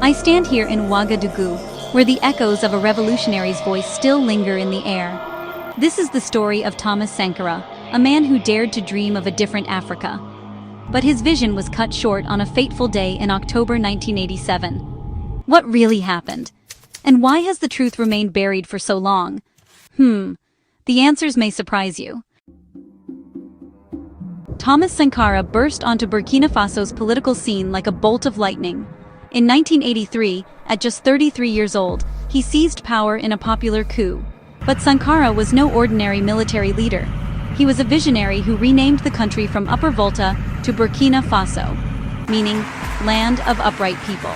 I stand here in Ouagadougou, where the echoes of a revolutionary's voice still linger in the air. This is the story of Thomas Sankara, a man who dared to dream of a different Africa. But his vision was cut short on a fateful day in October 1987. What really happened? And why has the truth remained buried for so long? The answers may surprise you. Thomas Sankara burst onto Burkina Faso's political scene like a bolt of lightning. In 1983, at just 33 years old, he seized power in a popular coup. But Sankara was no ordinary military leader. He was a visionary who renamed the country from Upper Volta to Burkina Faso, meaning land of upright people.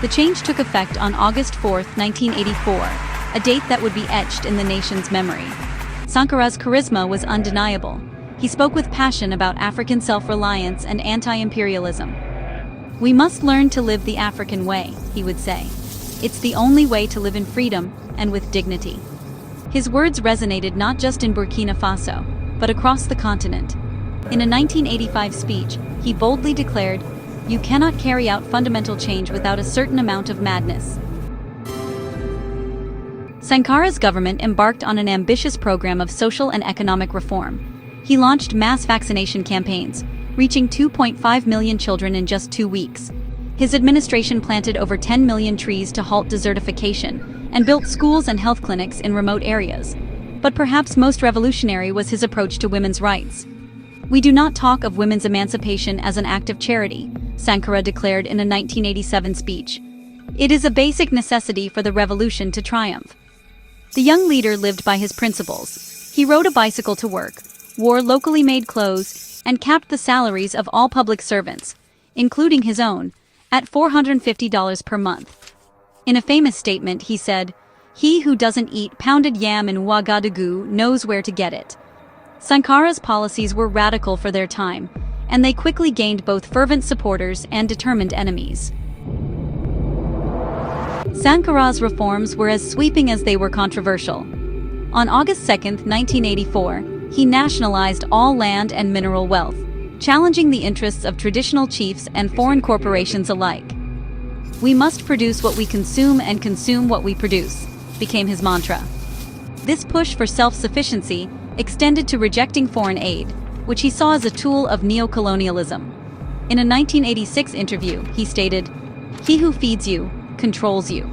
The change took effect on August 4, 1984, a date that would be etched in the nation's memory. Sankara's charisma was undeniable. He spoke with passion about African self-reliance and anti-imperialism. "We must learn to live the African way," he would say. "It's the only way to live in freedom and with dignity." His words resonated not just in Burkina Faso, but across the continent. In a 1985 speech, he boldly declared, "You cannot carry out fundamental change without a certain amount of madness." Sankara's government embarked on an ambitious program of social and economic reform. He launched mass vaccination campaigns, reaching 2.5 million children in just 2 weeks. His administration planted over 10 million trees to halt desertification, and built schools and health clinics in remote areas. But perhaps most revolutionary was his approach to women's rights. "We do not talk of women's emancipation as an act of charity," Sankara declared in a 1987 speech. "It is a basic necessity for the revolution to triumph." The young leader lived by his principles. He rode a bicycle to work, wore locally made clothes, and capped the salaries of all public servants, including his own, at $450 per month. In a famous statement, he said, "He who doesn't eat pounded yam in Ouagadougou knows where to get it." Sankara's policies were radical for their time, and they quickly gained both fervent supporters and determined enemies. Sankara's reforms were as sweeping as they were controversial. On August 2, 1984, he nationalized all land and mineral wealth, challenging the interests of traditional chiefs and foreign corporations alike. "We must produce what we consume and consume what we produce," became his mantra. This push for self-sufficiency extended to rejecting foreign aid, which he saw as a tool of neo-colonialism. In a 1986 interview, he stated, "He who feeds you, controls you."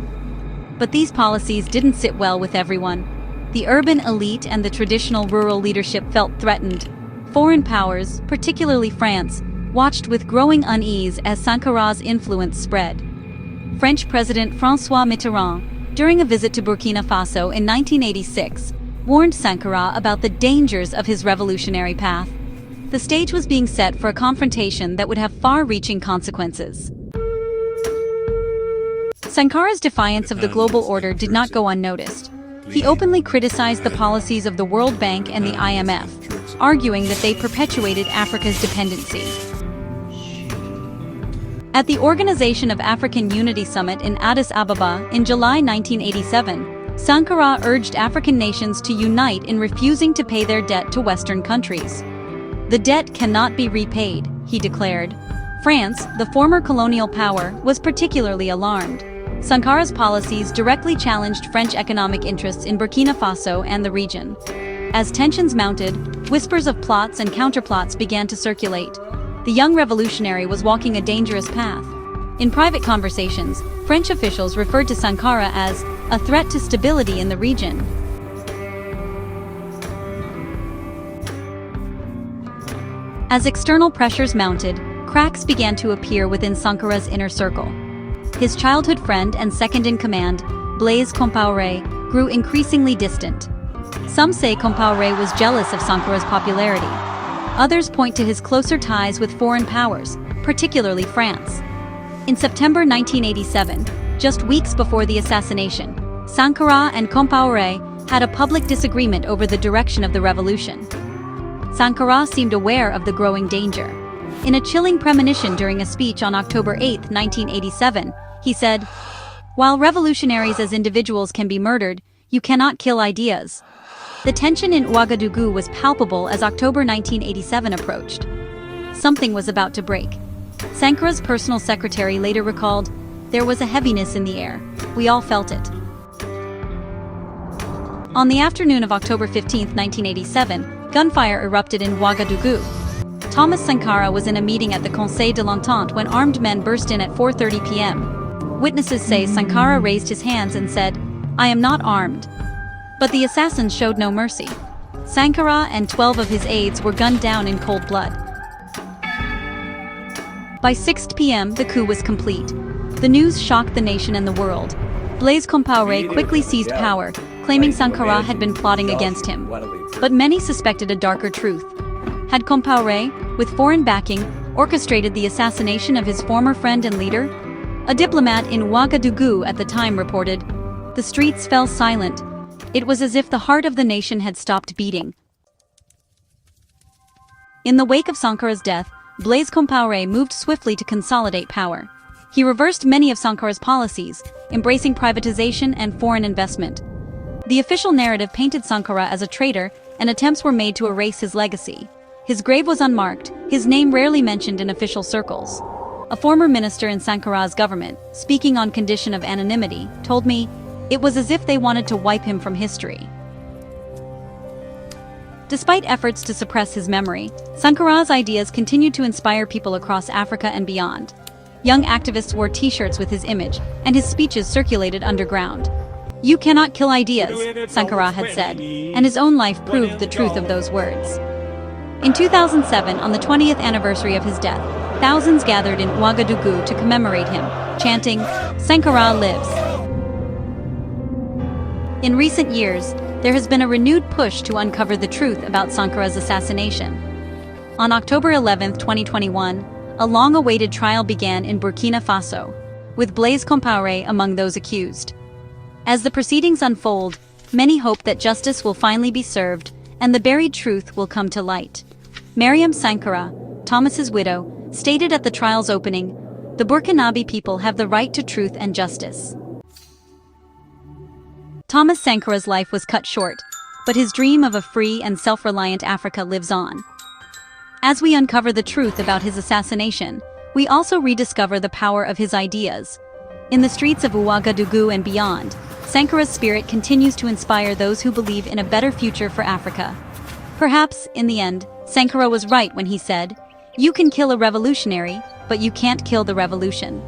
But these policies didn't sit well with everyone. The urban elite and the traditional rural leadership felt threatened. Foreign powers, particularly France, watched with growing unease as Sankara's influence spread. French President François Mitterrand, during a visit to Burkina Faso in 1986, warned Sankara about the dangers of his revolutionary path. The stage was being set for a confrontation that would have far-reaching consequences. Sankara's defiance of the global order did not go unnoticed. He openly criticized the policies of the World Bank and the IMF, arguing that they perpetuated Africa's dependency. At the Organization of African Unity Summit in Addis Ababa in July 1987, Sankara urged African nations to unite in refusing to pay their debt to Western countries. "The debt cannot be repaid," he declared. France, the former colonial power, was particularly alarmed. Sankara's policies directly challenged French economic interests in Burkina Faso and the region. As tensions mounted, whispers of plots and counterplots began to circulate. The young revolutionary was walking a dangerous path. In private conversations, French officials referred to Sankara as a threat to stability in the region. As external pressures mounted, cracks began to appear within Sankara's inner circle. His childhood friend and second-in-command, Blaise Compaoré, grew increasingly distant. Some say Compaoré was jealous of Sankara's popularity. Others point to his closer ties with foreign powers, particularly France. In September 1987, just weeks before the assassination, Sankara and Compaoré had a public disagreement over the direction of the revolution. Sankara seemed aware of the growing danger. In a chilling premonition during a speech on October 8, 1987, he said, "While revolutionaries as individuals can be murdered, you cannot kill ideas." The tension in Ouagadougou was palpable as October 1987 approached. Something was about to break. Sankara's personal secretary later recalled, There was a heaviness in the air. We all felt it. On the afternoon of October 15, 1987, gunfire erupted in Ouagadougou. Thomas Sankara was in a meeting at the Conseil de l'Entente when armed men burst in at 4:30 p.m. Witnesses say Sankara raised his hands and said, "I am not armed." But the assassins showed no mercy. Sankara and 12 of his aides were gunned down in cold blood. By 6 p.m., the coup was complete. The news shocked the nation and the world. Blaise Compaoré quickly seized power, claiming Sankara had been plotting against him. But many suspected a darker truth. Had Compaoré, with foreign backing, orchestrated the assassination of his former friend and leader? A diplomat in Ouagadougou at the time reported, "The streets fell silent. It was as if the heart of the nation had stopped beating." In the wake of Sankara's death, Blaise Compaoré moved swiftly to consolidate power. He reversed many of Sankara's policies, embracing privatization and foreign investment. The official narrative painted Sankara as a traitor, and attempts were made to erase his legacy. His grave was unmarked, his name rarely mentioned in official circles. A former minister in Sankara's government, speaking on condition of anonymity, told me, "It was as if they wanted to wipe him from history." Despite efforts to suppress his memory, Sankara's ideas continued to inspire people across Africa and beyond. Young activists wore t-shirts with his image, and his speeches circulated underground. "You cannot kill ideas," Sankara had said, and his own life proved the truth of those words. In 2007, on the 20th anniversary of his death, thousands gathered in Ouagadougou to commemorate him, chanting, "Sankara lives." In recent years, there has been a renewed push to uncover the truth about Sankara's assassination. On October 11, 2021, a long-awaited trial began in Burkina Faso, with Blaise Compaoré among those accused. As the proceedings unfold, many hope that justice will finally be served and the buried truth will come to light. Mariam Sankara, Thomas's widow, stated at the trial's opening, "The Burkinabe people have the right to truth and justice." Thomas Sankara's life was cut short, but his dream of a free and self-reliant Africa lives on. As we uncover the truth about his assassination, we also rediscover the power of his ideas. In the streets of Ouagadougou and beyond, Sankara's spirit continues to inspire those who believe in a better future for Africa. Perhaps, in the end, Sankara was right when he said, "You can kill a revolutionary, but you can't kill the revolution."